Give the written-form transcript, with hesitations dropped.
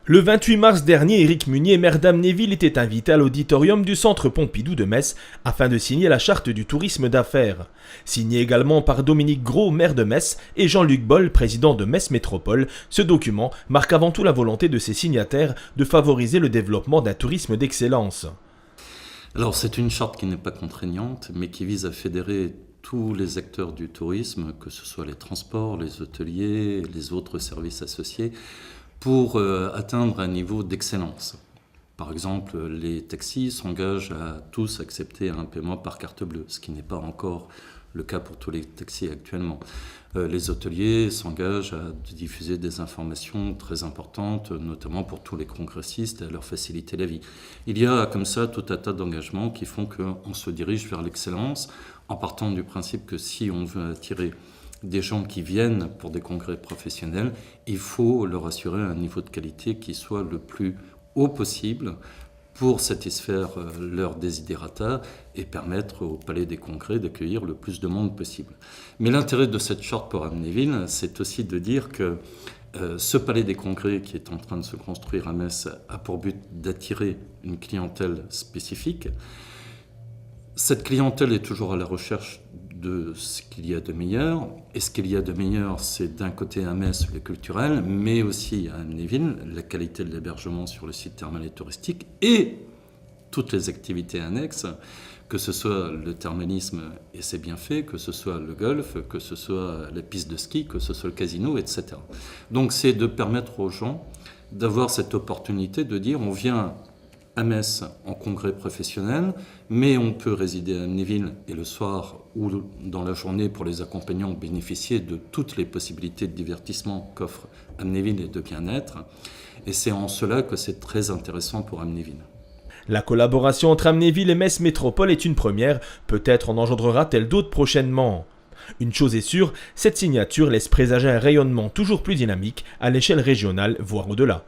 Le 28 mars dernier, Éric Munier, maire d'Amnéville, était invité à l'auditorium du Centre Pompidou de Metz afin de signer la charte du tourisme d'affaires. Signé également par Dominique Gros, maire de Metz, et Jean-Luc Boll, président de Metz Métropole, ce document marque avant tout la volonté de ses signataires de favoriser le développement d'un tourisme d'excellence. Alors c'est une charte qui n'est pas contraignante, mais qui vise à fédérer tous les acteurs du tourisme, que ce soit les transports, les hôteliers, les autres services associés, pour atteindre un niveau d'excellence. Par exemple, les taxis s'engagent à tous accepter un paiement par carte bleue, ce qui n'est pas encore le cas pour tous les taxis actuellement. Les hôteliers s'engagent à diffuser des informations très importantes, notamment pour tous les congressistes et à leur faciliter la vie. Il y a comme ça tout un tas d'engagements qui font qu'on se dirige vers l'excellence, en partant du principe que si on veut attirer des gens qui viennent pour des congrès professionnels, il faut leur assurer un niveau de qualité qui soit le plus haut possible pour satisfaire leurs desiderata et permettre au Palais des Congrès d'accueillir le plus de monde possible. Mais l'intérêt de cette charte pour Amnéville, c'est aussi de dire que ce Palais des Congrès qui est en train de se construire à Metz a pour but d'attirer une clientèle spécifique. Cette clientèle est toujours à la recherche de ce qu'il y a de meilleur. Et ce qu'il y a de meilleur, c'est d'un côté à Metz, le culturel, mais aussi à Amnéville, la qualité de l'hébergement sur le site thermal et touristique et toutes les activités annexes, que ce soit le thermalisme et ses bienfaits, que ce soit le golf, que ce soit la piste de ski, que ce soit le casino, etc. Donc c'est de permettre aux gens d'avoir cette opportunité de dire on vient à Metz en congrès professionnel, mais on peut résider à Amnéville et le soir ou dans la journée pour les accompagnants bénéficier de toutes les possibilités de divertissement qu'offre Amnéville et de bien-être. Et c'est en cela que c'est très intéressant pour Amnéville. La collaboration entre Amnéville et Metz Métropole est une première, peut-être en engendrera-t-elle d'autres prochainement. Une chose est sûre, cette signature laisse présager un rayonnement toujours plus dynamique à l'échelle régionale, voire au-delà.